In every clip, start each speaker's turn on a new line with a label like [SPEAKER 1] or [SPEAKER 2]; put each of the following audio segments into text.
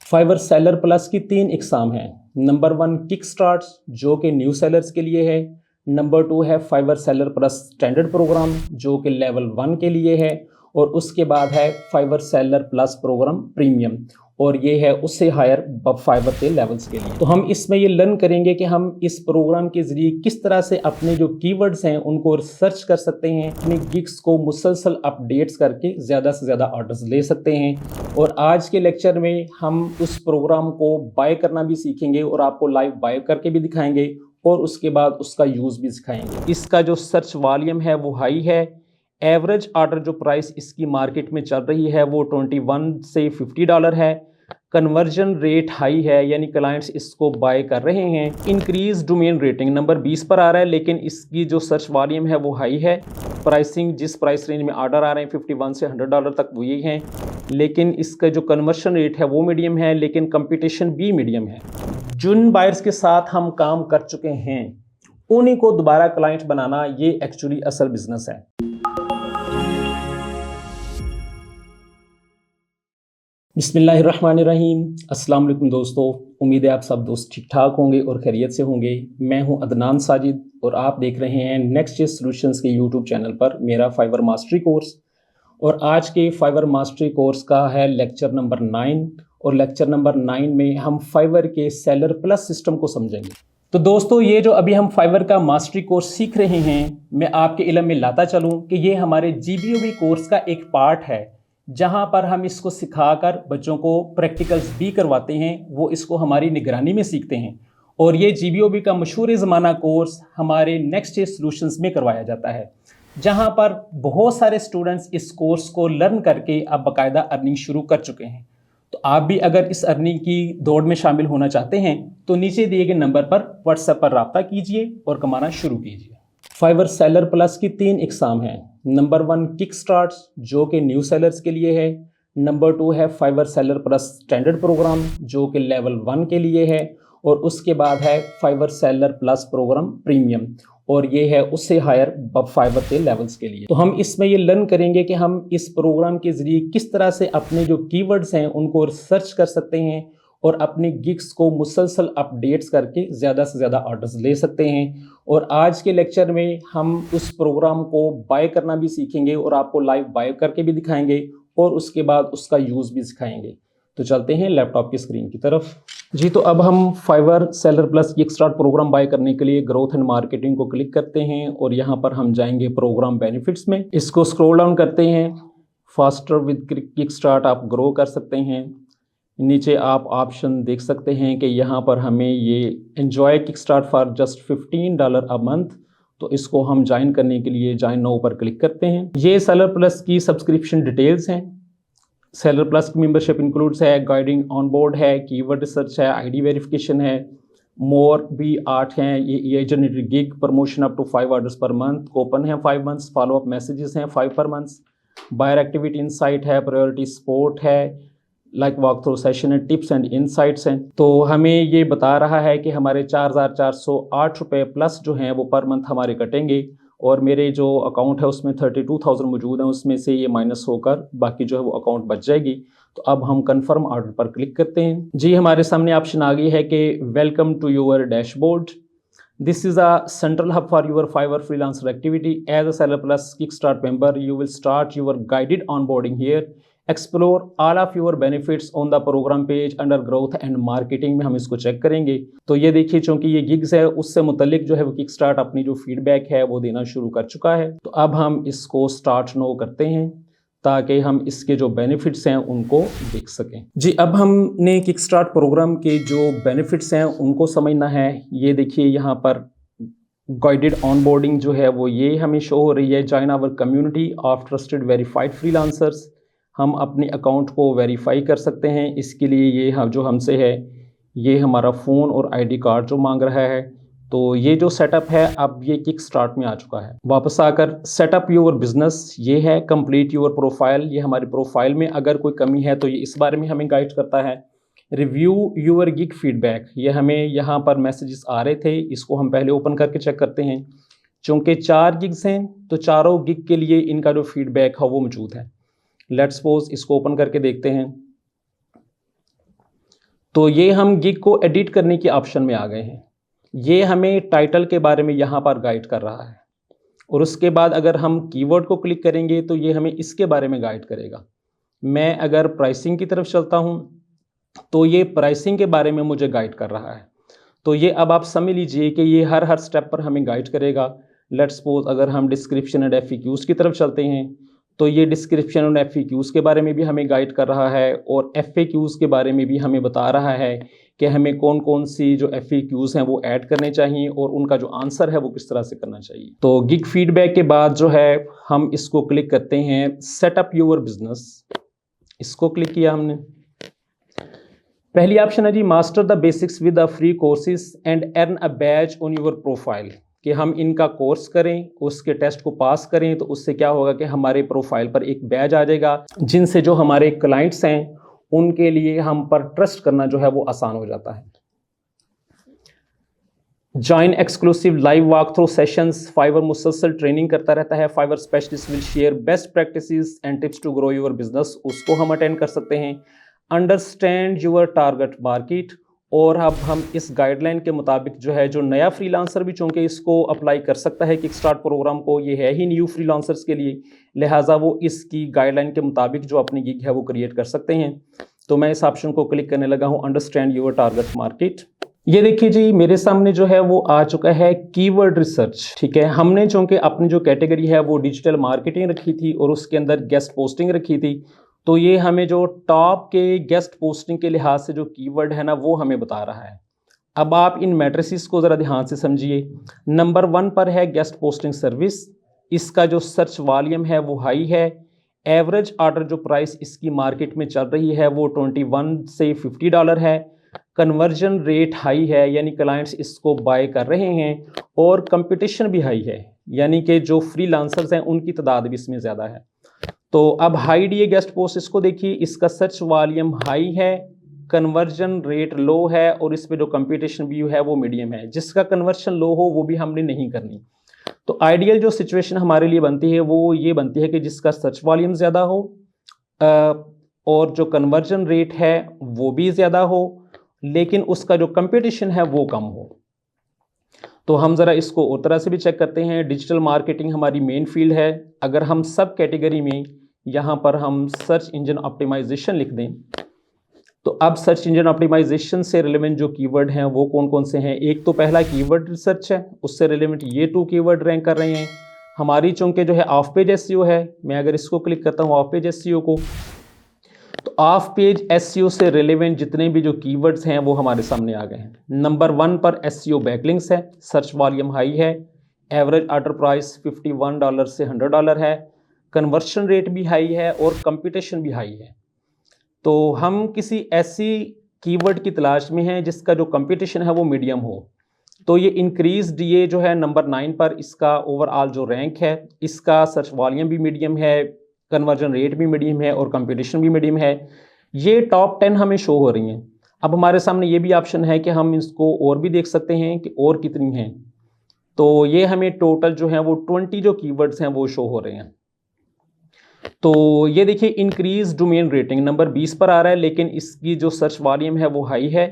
[SPEAKER 1] Fibre seller plus की 3 इकसाम हैं। Number 1 kick start जो कि न्यू सेलर्स के लिए है। नंबर 2 है Fiverr seller plus standard program जो कि लेवल 1 के लिए है। और उसके बाद है Fiverr seller plus program premium और ये है उससे हायर फाइवर के लेवल्स के लिए। तो हम इसमें ये लर्न करेंगे कि हम इस प्रोग्राम के ज़रिए किस तरह से अपने जो कीवर्ड्स हैं उनको रिसर्च कर सकते हैं, अपने गिग्स को मुसलसल अपडेट्स करके ज़्यादा से ज़्यादा ऑर्डर्स ले सकते हैं। और आज के लेक्चर में हम उस प्रोग्राम को बाय करना भी सीखेंगे और आपको लाइव बाय करके भी दिखाएंगे और उसके बाद उसका यूज़ भी सिखाएंगे। इसका जो सर्च वॉल्यूम है वो हाई है। एवरेज ऑर्डर जो प्राइस इसकी मार्केट में चल रही है वो $21 से $50 है। कन्वर्जन रेट हाई है यानी क्लाइंट्स इसको बाय कर रहे हैं। इंक्रीज डोमेन रेटिंग नंबर 20 पर आ रहा है लेकिन इसकी जो सर्च वॉल्यूम है वो हाई है। प्राइसिंग जिस प्राइस रेंज में ऑर्डर आ रहे हैं $51 से $100 तक वो यही हैं, लेकिन इसका जो कन्वर्शन रेट है वो मीडियम है लेकिन कंपटीशन भी मीडियम है। जिन बायर्स के साथ हम काम कर चुके हैं उन्हीं को दोबारा क्लाइंट बनाना ये एक्चुअली असल बिजनेस है। बिस्मिल्लाहिर्रहमानिर्रहीम। अस्सलाम वालेकुम दोस्तों, उम्मीद है आप सब दोस्त ठीक ठाक होंगे और खैरियत से होंगे। मैं हूं अदनान साजिद और आप देख रहे हैं नेक्स्ट जे सॉल्यूशंस के यूट्यूब चैनल पर मेरा फाइवर मास्टरी कोर्स। और आज के फाइवर मास्टरी कोर्स का है लेक्चर नंबर 9 और लेक्चर नंबर 9 में हम फाइवर के सेलर प्लस सिस्टम को समझेंगे। तो दोस्तों ये जो अभी हम फाइवर का मास्टरी कोर्स सीख रहे हैं, मैं आपके इल्म में लाता चलूँ कि ये हमारे GBOB कोर्स का एक पार्ट है जहां पर हम इसको सिखाकर बच्चों को प्रैक्टिकल्स भी करवाते हैं, वो इसको हमारी निगरानी में सीखते हैं। और ये GBOB का मशहूर ज़माना कोर्स हमारे नेक्स्ट डे सॉल्यूशंस में करवाया जाता है, जहां पर बहुत सारे स्टूडेंट्स इस कोर्स को लर्न करके अब बाकायदा अर्निंग शुरू कर चुके हैं। तो आप भी अगर इस अर्निंग की दौड़ में शामिल होना चाहते हैं तो नीचे दिए गए नंबर पर व्हाट्सएप पर रब्ता कीजिए और कमाना शुरू कीजिए। फाइवर सेलर प्लस की 3 इकसाम हैं। नंबर 1 किक स्टार्ट जो कि न्यू सेलर्स के लिए है। नंबर 2 है Fiverr seller plus standard program जो कि लेवल 1 के लिए है। और उसके बाद है Fiverr seller plus program premium और ये है उससे हायर फाइवर के लेवल्स के लिए। तो हम इसमें ये लर्न करेंगे कि हम इस प्रोग्राम के ज़रिए किस तरह से अपने जो कीवर्ड्स हैं उनको रिसर्च कर सकते हैं और अपने गिग्स को मुसलसल अपडेट्स करके ज़्यादा से ज़्यादा ऑर्डर्स ले सकते हैं। और आज के लेक्चर में हम उस प्रोग्राम को बाय करना भी सीखेंगे और आपको लाइव बाय करके भी दिखाएंगे और उसके बाद उसका यूज़ भी सिखाएंगे। तो चलते हैं लैपटॉप की स्क्रीन की तरफ। जी, तो अब हम Fiverr seller plus kick start program buy करने के लिए ग्रोथ एंड मार्केटिंग को क्लिक करते हैं और यहाँ पर हम जाएंगे प्रोग्राम बेनिफिट्स में। इसको स्क्रॉल डाउन करते हैं। फास्टर विद किक स्टार्ट आप ग्रो कर सकते हैं। नीचे आप ऑप्शन देख सकते हैं कि यहाँ पर हमें ये enjoy kick start for just $15 a month, तो इसको हम ज्वाइन करने के लिए ज्वाइन नाउ पर क्लिक करते हैं। ये सेलर प्लस की सब्सक्रिप्शन डिटेल्स हैं। सेलर प्लस की मेंबरशिप इंक्लूड्स है, गाइडिंग ऑन बोर्ड है, कीवर्ड रिसर्च है, ID वेरिफिकेशन है, मोर भी 8 हैं, ये generated gig, promotion up to 5 orders per month, coupon है 5 मंथ्स, फॉलो अप मैसेजेस हैं 5 per month, buyer activity insight है, प्रायोरिटी सपोर्ट है, लाइक वॉक थ्रू सेशन है, टिप्स एंड इनसाइट्स हैं। तो हमें ये बता रहा है कि हमारे 4,408 रुपये प्लस जो हैं वो पर मंथ हमारे कटेंगे और मेरे जो अकाउंट है उसमें 32,000 मौजूद हैं, उसमें से ये माइनस होकर बाकी जो है वो अकाउंट बच जाएगी। तो अब हम कंफर्म ऑर्डर पर क्लिक करते हैं। जी, हमारे सामने ऑप्शन आ गई है कि welcome to your dashboard, this is a central hub for your Fiverr freelancer activity as a seller plus kick start member you will start your guided onboarding here, explore all of your benefits on the program page under growth and marketing में हम इसको check करेंगे। तो ये देखिए, चूंकि ये gigs है उससे मुतलिक जो है वो किक स्टार्ट अपनी जो फीडबैक है वो देना शुरू कर चुका है। तो अब हम इसको स्टार्ट नो करते हैं ताकि हम इसके जो बेनिफिट्स हैं उनको देख सकें। जी, अब हमने किक स्टार्ट प्रोग्राम के जो बेनिफिट्स हैं उनको समझना है। ये देखिए, यहाँ पर गाइडेड ऑनबोर्डिंग जो है वो ये हमें शो हो रही है। Join our community of trusted verified freelancers, हम अपने अकाउंट को वेरीफाई कर सकते हैं। इसके लिए ये जो हमसे है ये हमारा फ़ोन और ID कार्ड जो मांग रहा है। तो ये जो सेटअप है अब ये किक स्टार्ट में आ चुका है। वापस आकर सेटअप योर बिजनेस ये है, कंप्लीट योर प्रोफाइल, ये हमारी प्रोफाइल में अगर कोई कमी है तो ये इस बारे में हमें गाइड करता है। रिव्यू योर गिग फीडबैक, ये हमें यहाँ पर मैसेजेस आ रहे थे, इसको हम पहले ओपन करके चेक करते हैं। चूँकि 4 गिग्स हैं तो चारों गिग के लिए इनका जो फीडबैक है वो मौजूद है। लेट्स सपोज इसको ओपन करके देखते हैं। तो ये हम गिग को एडिट करने के ऑप्शन में आ गए हैं। ये हमें टाइटल के बारे में यहाँ पर गाइड कर रहा है और उसके बाद अगर हम कीवर्ड को क्लिक करेंगे तो ये हमें इसके बारे में गाइड करेगा। मैं अगर प्राइसिंग की तरफ चलता हूँ तो ये प्राइसिंग के बारे में मुझे गाइड कर रहा है। तो ये अब आप समझ लीजिए कि ये हर स्टेप पर हमें गाइड करेगा। लेट्स सपोज अगर हम डिस्क्रिप्शन एंड FAQs की तरफ चलते हैं तो ये डिस्क्रिप्शन और FAQs के बारे में भी हमें गाइड कर रहा है और FAQs के बारे में भी हमें बता रहा है कि हमें कौन कौन सी जो FAQs हैं वो ऐड करने चाहिए और उनका जो आंसर है वो किस तरह से करना चाहिए। तो गिग फीडबैक के बाद जो है हम इसको क्लिक करते हैं सेटअप योर बिजनेस। इसको क्लिक किया हमने। पहली ऑप्शन है जी master the basics with a free courses and earn a badge on your profile, कि हम इनका कोर्स करें, उसके टेस्ट को पास करें तो उससे क्या होगा कि हमारे प्रोफाइल पर एक बैज आ जाएगा जिनसे जो हमारे क्लाइंट्स हैं उनके लिए हम पर ट्रस्ट करना जो है वो आसान हो जाता है। Join exclusive live walk through sessions. Fiverr मुसलसल ट्रेनिंग करता रहता है। Fiverr specialist will share best practices and tips to grow your business, उसको हम अटेंड कर सकते हैं। अंडरस्टैंड योर टारगेट मार्केट, और अब हम इस गाइडलाइन के मुताबिक जो है जो नया फ्रीलांसर भी चूँकि इसको अप्लाई कर सकता है किक स्टार्ट प्रोग्राम को, ये है ही न्यू फ्रीलांसर्स के लिए, लिहाजा वो इसकी गाइडलाइन के मुताबिक जो अपनी गिग है वो क्रिएट कर सकते हैं। तो मैं इस ऑप्शन को क्लिक करने लगा हूँ अंडरस्टैंड योर टारगेट मार्केट। ये देखिए जी मेरे सामने जो है वो आ चुका है कीवर्ड रिसर्च। ठीक है, हमने चूँकि अपनी जो कैटेगरी है वो डिजिटल मार्केटिंग रखी थी और उसके अंदर गेस्ट पोस्टिंग रखी थी, तो ये हमें जो टॉप के गेस्ट पोस्टिंग के लिहाज से जो कीवर्ड है ना वो हमें बता रहा है। अब आप इन मैट्रिसेस को ज़रा ध्यान से समझिए। नंबर 1 पर है गेस्ट पोस्टिंग सर्विस, इसका जो सर्च वॉल्यूम है वो हाई है। एवरेज ऑर्डर जो प्राइस इसकी मार्केट में चल रही है वो $21 से $50 है। कन्वर्जन रेट हाई है, यानी क्लाइंट्स इसको बाय कर रहे हैं, और कंपटीशन भी हाई है, यानी कि जो फ्रीलांसर्स हैं उनकी तादाद भी इसमें ज़्यादा है। तो अब हाई डीए गेस्ट पोस्ट इसको देखिए, इसका सर्च वॉल्यूम हाई है, कन्वर्जन रेट लो है और इस पे जो कंपटीशन भी है वो मीडियम है। जिसका कन्वर्जन लो हो वो भी हमने नहीं करनी। तो आइडियल जो सिचुएशन हमारे लिए बनती है वो ये बनती है कि जिसका सर्च वॉल्यूम ज़्यादा हो और जो कन्वर्जन रेट है वो भी ज़्यादा हो, लेकिन उसका जो कंपटीशन है वो कम हो। तो हम ज़रा इसको और तरह से भी चेक करते हैं। डिजिटल मार्केटिंग हमारी मेन फील्ड है। अगर हम सब कैटेगरी में यहाँ पर हम सर्च इंजन ऑप्टिमाइजेशन लिख दें तो अब सर्च इंजन ऑप्टिमाइजेशन से रिलेवेंट जो कीवर्ड हैं वो कौन कौन से हैं। एक तो पहला कीवर्ड रिसर्च है, उससे रिलेवेंट ये 2 कीवर्ड रैंक कर रहे हैं। हमारी चूँकि जो है ऑफ पेज एसईओ है, मैं अगर इसको क्लिक करता हूँ ऑफ पेज एसईओ को, तो ऑफ पेज एसईओ से रिलेवेंट जितने भी जो कीवर्ड्स हैं वो हमारे सामने आ गए हैं। नंबर 1 पर एसईओ बैकलिंक्स है, सर्च वॉल्यूम हाई है, एवरेज ऑर्डर प्राइस $51 से $100 है, कन्वर्शन रेट भी हाई है और कंपटीशन भी हाई है। तो हम किसी ऐसी कीवर्ड की तलाश में हैं जिसका जो कंपटीशन है वो मीडियम हो। तो ये इंक्रीज डीए जो है नंबर 9 पर, इसका ओवरऑल जो रैंक है, इसका सर्च वॉल्यूम भी मीडियम है, कन्वर्जन रेट भी मीडियम है और कंपटीशन भी मीडियम है। ये टॉप 10 हमें शो हो रही हैं। अब हमारे सामने ये भी ऑप्शन है कि हम इसको और भी देख सकते हैं कि और कितनी हैं। तो ये हमें टोटल जो है वो 20 जो कीवर्ड्स हैं वो शो हो रहे हैं। तो ये देखिए इंक्रीज डोमेन रेटिंग नंबर 20 पर आ रहा है, लेकिन इसकी जो सर्च वॉल्यूम है वो हाई है।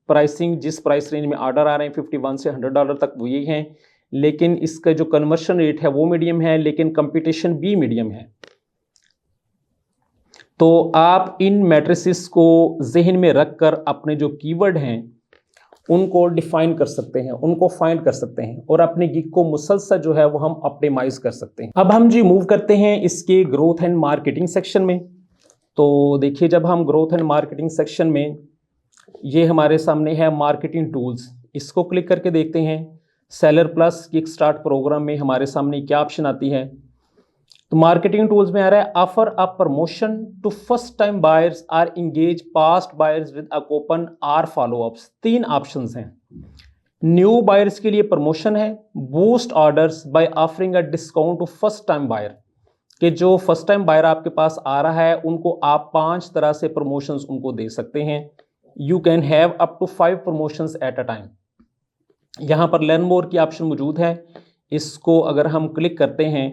[SPEAKER 1] प्राइसिंग जिस प्राइस रेंज में ऑर्डर आ रहे हैं $51 से $100 तक वो यही हैं, लेकिन इसका जो कन्वर्शन रेट है वो मीडियम है, लेकिन कंपटीशन भी मीडियम है। तो आप इन मैट्रिसेस को जहन में रखकर अपने जो कीवर्ड हैं उनको डिफाइन कर सकते हैं, उनको फाइंड कर सकते हैं और अपने गिग को मुसलसल जो है वो हम ऑप्टिमाइज कर सकते हैं। अब हम जी मूव करते हैं इसके ग्रोथ एंड मार्केटिंग सेक्शन में। तो देखिए जब हम ग्रोथ एंड मार्केटिंग सेक्शन में, ये हमारे सामने है मार्केटिंग टूल्स, इसको क्लिक करके देखते हैं seller plus kick start programme में हमारे सामने क्या ऑप्शन आती है। तो मार्केटिंग टूल्स में आ रहा है offer a promotion to first time buyers or engage past buyers with a coupon or follow ups. 3 options हैं। न्यू बायर्स के लिए प्रमोशन है, boost orders by offering a discount to first time buyer, कि जो फर्स्ट टाइम बायर आपके पास आ रहा है उनको आप 5 तरह से प्रमोशंस उनको दे सकते हैं। You can have up to 5 promotions at a time. यहाँ पर लर्न मोर की ऑप्शन मौजूद है, इसको अगर हम क्लिक करते हैं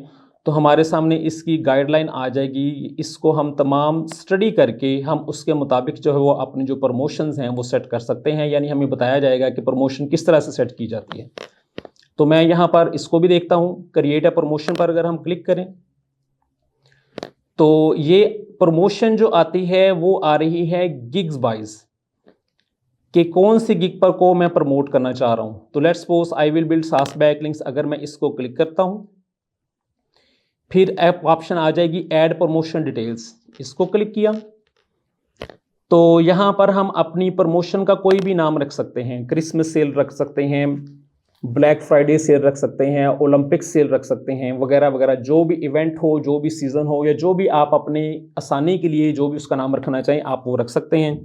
[SPEAKER 1] तो हमारे सामने इसकी गाइडलाइन आ जाएगी। इसको हम तमाम स्टडी करके हम उसके मुताबिक जो है वो अपने जो प्रमोशंस हैं वो सेट कर सकते हैं, यानी हमें बताया जाएगा कि प्रमोशन किस तरह से सेट की जाती है। तो मैं यहाँ पर इसको भी देखता हूँ, क्रिएट अ प्रमोशन पर अगर हम क्लिक करें तो ये प्रमोशन जो आती है वो आ रही है गिग्स वाइज, कि कौन सी गिग पर को मैं प्रमोट करना चाह रहा हूँ। तो let's suppose I will build सास बैकलिंक्स, अगर मैं इसको क्लिक करता हूँ फिर ऐप ऑप्शन आ जाएगी ऐड प्रमोशन डिटेल्स, इसको क्लिक किया तो यहाँ पर हम अपनी प्रमोशन का कोई भी नाम रख सकते हैं। क्रिसमस सेल रख सकते हैं, ब्लैक फ्राइडे सेल रख सकते हैं, ओलंपिक सेल रख सकते हैं, वगैरह वगैरह। जो भी इवेंट हो, जो भी सीज़न हो, या जो भी आप अपने आसानी के लिए जो भी उसका नाम रखना चाहें आप वो रख सकते हैं।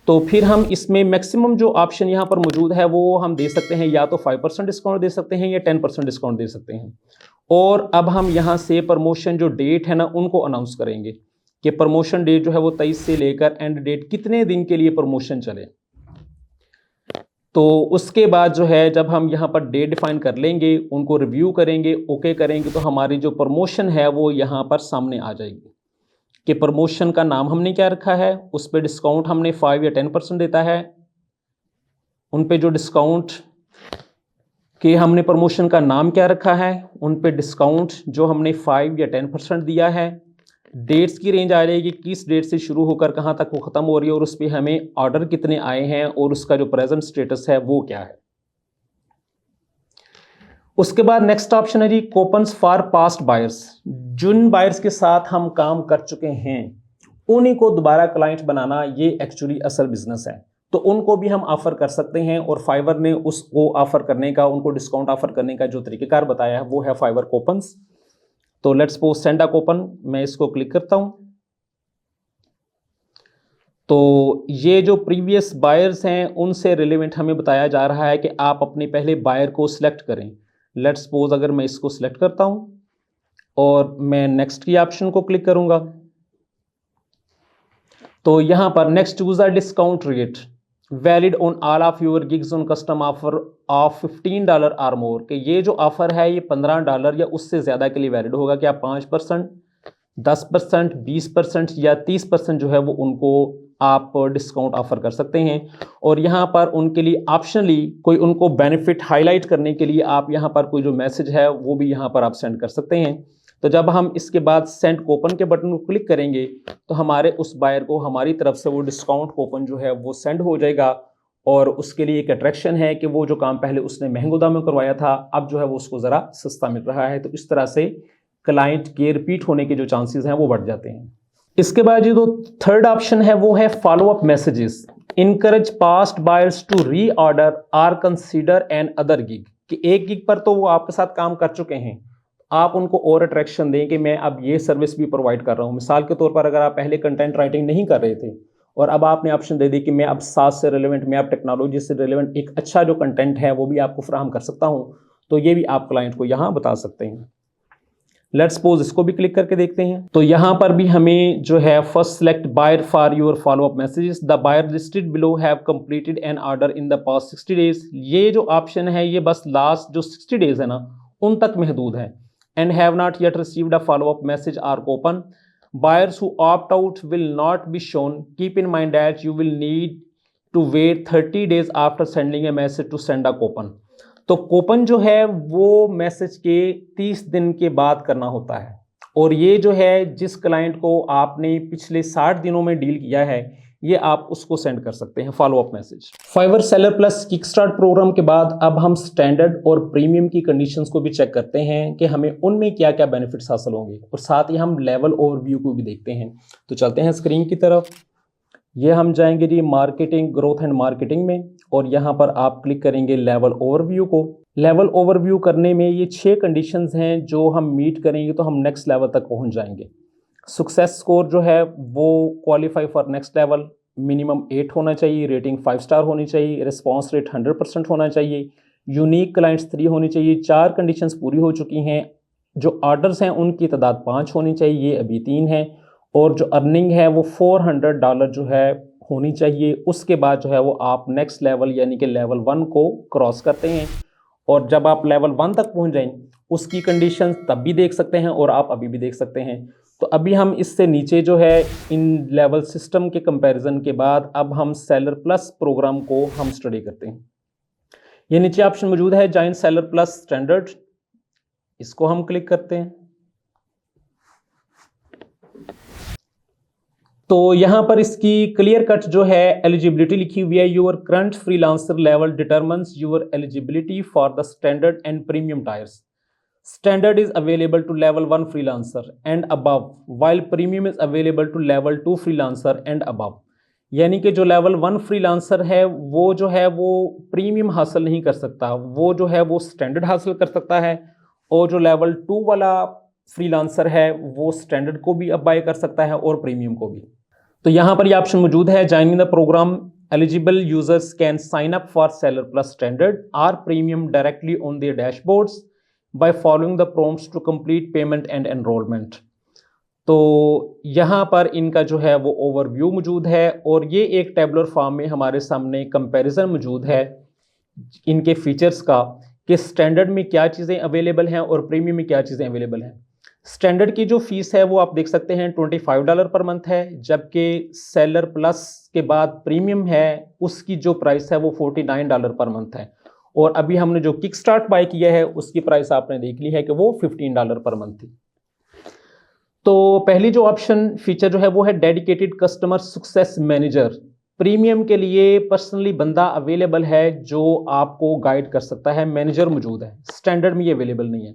[SPEAKER 1] तो फिर हम इसमें मैक्सिमम जो ऑप्शन यहाँ पर मौजूद है वो हम दे सकते हैं, या तो 5% डिस्काउंट दे सकते हैं या 10% डिस्काउंट दे सकते हैं। और अब हम यहाँ से प्रमोशन जो डेट है ना उनको अनाउंस करेंगे कि प्रमोशन डेट जो है वो 23 से लेकर एंड डेट कितने दिन के लिए प्रमोशन चले। तो उसके बाद जो है जब हम यहाँ पर डेट डिफाइन कर लेंगे, उनको रिव्यू करेंगे, ओके करेंगे, तो हमारी जो प्रमोशन है वो यहाँ पर सामने आ जाएगी कि प्रमोशन का नाम हमने क्या रखा है, उस पर डिस्काउंट हमने 5 या 10% देता है, उन पे जो डिस्काउंट कि हमने प्रमोशन का नाम क्या रखा है, उन पे डिस्काउंट जो हमने 5 या 10% दिया है। डेट्स की रेंज आ जाएगी, किस डेट से शुरू होकर कहाँ तक वो ख़त्म हो रही है, और उस पर हमें ऑर्डर कितने आए हैं और उसका जो प्रेजेंट स्टेटस है वो क्या है। उसके बाद नेक्स्ट ऑप्शन है जी कूपन्स फॉर पास्ट बायर्स। जिन बायर्स के साथ हम काम कर चुके हैं उन्हीं को दोबारा क्लाइंट बनाना, ये एक्चुअली असल बिजनेस है, तो उनको भी हम ऑफर कर सकते हैं। और फाइवर ने उसको ऑफर करने का, उनको डिस्काउंट ऑफर करने का जो तरीकेकार बताया है वो है फाइवर कूपन्स। तो let's suppose send a coupon, मैं इसको क्लिक करता हूं तो ये जो प्रीवियस बायर्स हैं उनसे रिलेवेंट हमें बताया जा रहा है कि आप अपने पहले बायर को सिलेक्ट करें। लेट्स सपोज अगर मैं इसको सिलेक्ट करता हूं और मैं नेक्स्ट की ऑप्शन को क्लिक करूंगा तो यहां पर next user discount rate valid on all of your gigs on custom offer of $15 और मोर, कि ये जो ऑफर है ये $15 या उससे ज़्यादा के लिए वैलिड होगा। कि आप 5%, 10%, 20% या 30% जो है वो उनको आप डिस्काउंट ऑफर कर सकते हैं। और यहाँ पर उनके लिए ऑप्शनली कोई उनको बेनिफिट हाईलाइट करने के लिए आप यहाँ पर कोई जो मैसेज है वो भी यहाँ पर आप सेंड कर सकते हैं। तो जब हम इसके बाद सेंड कूपन के बटन को क्लिक करेंगे तो हमारे उस बायर को हमारी तरफ से वो डिस्काउंट कूपन जो है वो सेंड हो जाएगा। और उसके लिए एक अट्रैक्शन है कि वो जो काम पहले उसने महंगे दाम में करवाया था अब जो है वो उसको ज़रा सस्ता मिल रहा है। तो इस तरह से क्लाइंट के रिपीट होने के जो चांसेस हैं वो बढ़ जाते हैं। इसके बाद जो थर्ड ऑप्शन है वो है follow up messages. Encourage past buyers to reorder or consider another gig, कि एक गिग पर तो वो आपके साथ काम कर चुके हैं, आप उनको और अट्रैक्शन दें कि मैं अब ये सर्विस भी प्रोवाइड कर रहा हूँ। मिसाल के तौर पर अगर आप पहले कंटेंट राइटिंग नहीं कर रहे थे और अब आपने ऑप्शन दे दी कि मैं अब सास से रिलेवेंट, मैं अब टेक्नोलॉजी से रिलेवेंट एक अच्छा जो कंटेंट है वो भी आपको फराहम कर सकता हूँ, तो ये भी आप क्लाइंट को यहाँ बता सकते हैं। लेट्स सपोज इसको भी क्लिक करके देखते हैं तो यहाँ पर भी हमें जो है first select buyer for your follow up messages, the buyer listed below have completed an order in the past 60 days. ये जो ऑप्शन है ये बस लास्ट जो 60 डेज है ना उन तक महदूद है। And have not yet received a follow up message or coupon, buyers who opt out will not be shown, keep in mind that you will need to wait 30 days after sending a message to send a coupon. तो coupon जो है वो message के 30 दिन के बाद करना होता है। और ये जो है जिस क्लाइंट को आपने पिछले 60 दिनों में डील किया है ये आप उसको सेंड कर सकते हैं follow up message. Fiverr seller plus kickstart program के बाद अब हम स्टैंडर्ड और प्रीमियम की कंडीशंस को भी चेक करते हैं कि हमें उनमें क्या क्या बेनिफिट्स हासिल होंगे, और साथ ही हम लेवल ओवरव्यू को भी देखते हैं। तो चलते हैं स्क्रीन की तरफ। ये हम जाएंगे जी मार्केटिंग, ग्रोथ एंड मार्केटिंग में, और यहाँ पर आप क्लिक करेंगे लेवल ओवरव्यू को। लेवल ओवरव्यू करने में ये 6 कंडीशंस हैं जो हम मीट करेंगे तो हम नेक्स्ट लेवल तक पहुँच जाएंगे। सक्सेस स्कोर जो है वो qualify for next level minimum 8 होना चाहिए, रेटिंग 5 स्टार होनी चाहिए, रिस्पॉन्स रेट 100% होना चाहिए, यूनिक क्लाइंट्स 3 होनी चाहिए। 4 कंडीशंस पूरी हो चुकी हैं। जो ऑर्डर्स हैं उनकी तादाद 5 होनी चाहिए, ये अभी 3 हैं। और जो अर्निंग है वो $400 जो है होनी चाहिए। उसके बाद जो है वो आप नेक्स्ट लेवल यानी कि लेवल 1 को क्रॉस करते हैं। और जब आप लेवल 1 तक पहुंच जाएं उसकी कंडीशन तब भी देख सकते हैं और आप अभी भी देख सकते हैं। तो अभी हम इससे नीचे जो है इन लेवल सिस्टम के कंपैरिजन के बाद अब हम सेलर प्लस प्रोग्राम को हम स्टडी करते हैं। ये नीचे ऑप्शन मौजूद है जॉइन सेलर प्लस स्टैंडर्ड, इसको हम क्लिक करते हैं। तो यहां पर इसकी क्लियर कट जो है एलिजिबिलिटी लिखी हुई है, your current freelancer level determines your eligibility for the standard and premium tyres. Standard is available to level 1 freelancer and above, while premium is available to level 2 freelancer and above। यानी कि जो level 1 freelancer है वो जो है वो premium हासिल नहीं कर सकता, वो जो है वो स्टैंडर्ड हासिल कर सकता है, और जो लेवल 2 वाला फ्रीलांसर है वो स्टैंडर्ड को भी अब बाय कर सकता है और प्रीमियम को भी। तो यहाँ पर ये ऑप्शन मौजूद है, joining the program eligible users can sign up for seller plus standard or premium directly on their dashboards by following the prompts to complete payment and enrollment। तो यहाँ पर इनका जो है वो ओवरव्यू मौजूद है और ये एक टेबलर फॉर्म में हमारे सामने कंपैरिजन मौजूद है इनके फीचर्स का कि स्टैंडर्ड में क्या चीज़ें अवेलेबल हैं और प्रीमियम में क्या चीज़ें अवेलेबल हैं। स्टैंडर्ड की जो फीस है वो आप देख सकते हैं $25 पर मंथ है, जबकि सेलर प्लस के बाद प्रीमियम है उसकी जो प्राइस है वो $49 पर मंथ है, और अभी हमने जो किक स्टार्ट बाय किया है उसकी प्राइस आपने देख ली है कि वो $15 पर मंथ थी। तो पहली जो ऑप्शन फीचर जो है वो है dedicated customer success manager. Premium के लिए पर्सनली बंदा अवेलेबल है जो आपको गाइड कर सकता है, मैनेजर मौजूद है, स्टैंडर्ड में ये अवेलेबल नहीं है।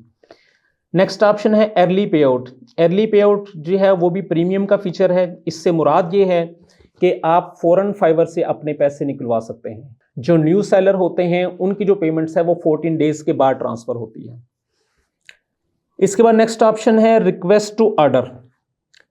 [SPEAKER 1] नेक्स्ट ऑप्शन है अर्ली पे आउट। अर्ली पे आउट जो है वो भी प्रीमियम का फीचर है। इससे मुराद ये है कि आप फौरन फाइवर से अपने पैसे निकलवा सकते हैं। जो न्यू सेलर होते हैं उनकी जो पेमेंट्स है वो 14 डेज के बाद ट्रांसफर होती है। इसके बाद नेक्स्ट ऑप्शन है रिक्वेस्ट टू ऑर्डर।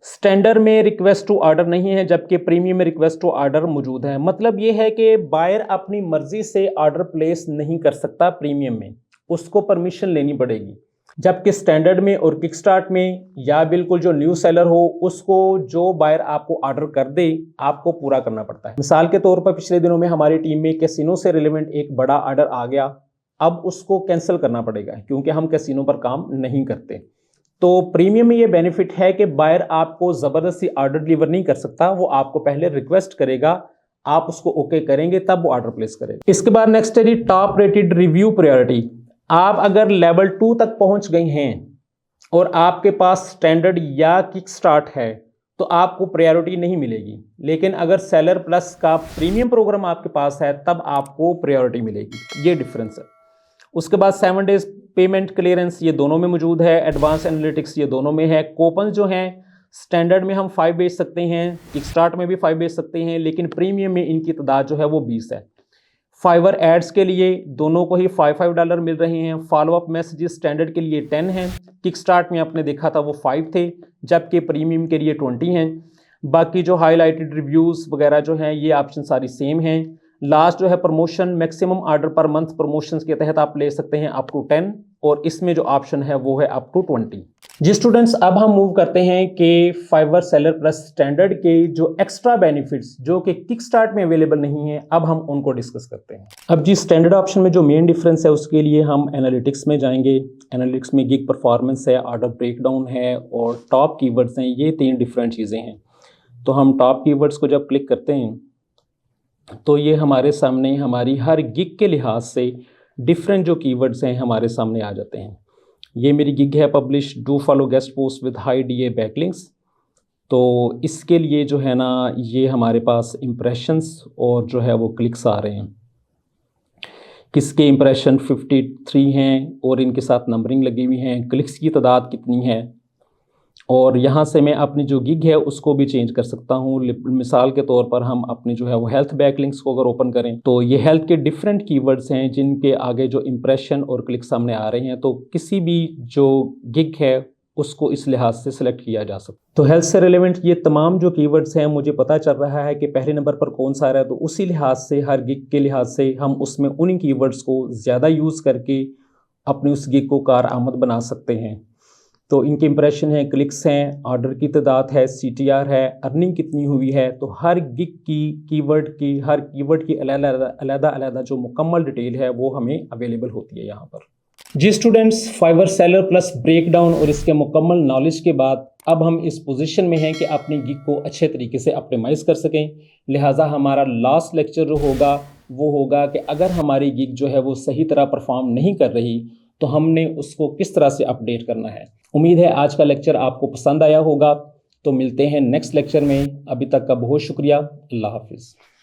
[SPEAKER 1] स्टैंडर्ड में रिक्वेस्ट टू ऑर्डर नहीं है, जबकि प्रीमियम में रिक्वेस्ट टू ऑर्डर मौजूद है। मतलब ये है कि बायर अपनी मर्जी से ऑर्डर प्लेस नहीं कर सकता, प्रीमियम में उसको परमिशन लेनी पड़ेगी, जबकि स्टैंडर्ड में और किक स्टार्ट में या बिल्कुल जो न्यू सेलर हो उसको जो बायर आपको ऑर्डर कर दे आपको पूरा करना पड़ता है। मिसाल के तौर पर पिछले दिनों में हमारी टीम में कैसीनो से रिलेवेंट एक बड़ा ऑर्डर आ गया, अब उसको कैंसिल करना पड़ेगा क्योंकि हम कैसीनो पर काम नहीं करते। तो प्रीमियम में ये बेनिफिट है कि बायर आपको ज़बरदस्ती ऑर्डर डिलीवर नहीं कर सकता, वो आपको पहले रिक्वेस्ट करेगा, आप उसको ओके करेंगे तब वो ऑर्डर प्लेस करेगा। इसके बाद नेक्स्ट है टॉप रेटेड रिव्यू प्रायोरिटी। आप अगर लेवल 2 तक पहुंच गए हैं और आपके पास स्टैंडर्ड या किक स्टार्ट है तो आपको प्रायोरिटी नहीं मिलेगी, लेकिन अगर सेलर प्लस का प्रीमियम प्रोग्राम आपके पास है तब आपको प्रायोरिटी मिलेगी। ये डिफरेंस है। उसके बाद 7 डेज पेमेंट क्लियरेंस ये दोनों में मौजूद है, एडवांस एनालिटिक्स ये दोनों में है। कूपन जो हैं स्टैंडर्ड में हम 5 बेच सकते हैं, किक स्टार्ट में भी 5 बेच सकते हैं, लेकिन प्रीमियम में इनकी तादाद जो है वो 20 है। फाइवर एड्स के लिए दोनों को ही $5 मिल रहे हैं। फॉलोअप मैसेजेस स्टैंडर्ड के लिए 10 हैं, किक स्टार्ट में आपने देखा था वो 5 थे, जबकि प्रीमियम के लिए 20 हैं। बाकी जो हाईलाइटेड रिव्यूज़ वगैरह जो हैं ये ऑप्शन सारी सेम हैं। लास्ट जो है promotion, maximum order per month promotions के तहत आप ले सकते हैं अप टू 10, और इसमें जो ऑप्शन है वो है अप टू 20। जी स्टूडेंट्स, अब हम मूव करते हैं कि फाइवर सेलर प्लस स्टैंडर्ड के जो एक्स्ट्रा बेनिफिट्स जो कि किक स्टार्ट में अवेलेबल नहीं है, अब हम उनको डिस्कस करते हैं। अब जी स्टैंडर्ड ऑप्शन में जो मेन डिफरेंस है उसके लिए हम एनालिटिक्स में जाएंगे। एनालिटिक्स में गिग परफॉर्मेंस है, ऑर्डर ब्रेकडाउन है और टॉप कीवर्ड्स हैं। ये 3 डिफरेंट चीज़ें हैं। तो हम टॉप कीवर्ड्स को जब क्लिक करते हैं तो ये हमारे सामने हमारी हर गिग के लिहाज से डिफरेंट जो कीवर्ड्स हैं हमारे सामने आ जाते हैं। ये मेरी गिग है publish do follow guest post with high DA backlinks. तो इसके लिए जो है ना ये हमारे पास इम्प्रेशंस और जो है वो क्लिक्स आ रहे हैं। किसके इम्प्रेशन 53 हैं और इनके साथ नंबरिंग लगी हुई हैं। क्लिक्स की तादाद कितनी है, और यहाँ से मैं अपनी जो गिग है उसको भी चेंज कर सकता हूँ। मिसाल के तौर पर हम अपनी जो है वो हेल्थ बैकलिंक्स को अगर ओपन करें तो ये हेल्थ के डिफरेंट कीवर्ड्स हैं जिनके आगे जो इम्प्रेशन और क्लिक सामने आ रहे हैं। तो किसी भी जो गिग है उसको इस लिहाज से सिलेक्ट किया जा सकता है। तो हेल्थ से रिलेवेंट ये तमाम जो कीवर्ड्स हैं मुझे पता चल रहा है कि पहले नंबर पर कौन सा आ रहा है, तो उसी लिहाज से हर गिग के लिहाज से हम उसमें उन कीवर्ड्स को ज़्यादा यूज़ करके अपनी उस गिग को कारआमद बना सकते हैं। तो इनके इंप्रेशन है, क्लिक्स हैं, ऑर्डर की तादाद है, CTR है, अर्निंग कितनी हुई है। तो हर गिग की हर कीवर्ड की अलग अलग जो मुकम्मल डिटेल है वो हमें अवेलेबल होती है यहाँ पर। जी students, Fiverr seller plus breakdown और इसके मुकम्मल नॉलेज के बाद अब हम इस पोजीशन में हैं कि अपनी गिग को अच्छे तरीके से ऑप्टिमाइज़ कर सकें। लिहाजा हमारा लास्ट लेक्चर जो होगा वो होगा कि अगर हमारी गिग जो है वो सही तरह परफॉर्म नहीं कर रही तो हमने उसको किस तरह से अपडेट करना है। उम्मीद है आज का लेक्चर आपको पसंद आया होगा। तो मिलते हैं नेक्स्ट लेक्चर में। अभी तक का बहुत शुक्रिया। अल्लाह हाफिज़।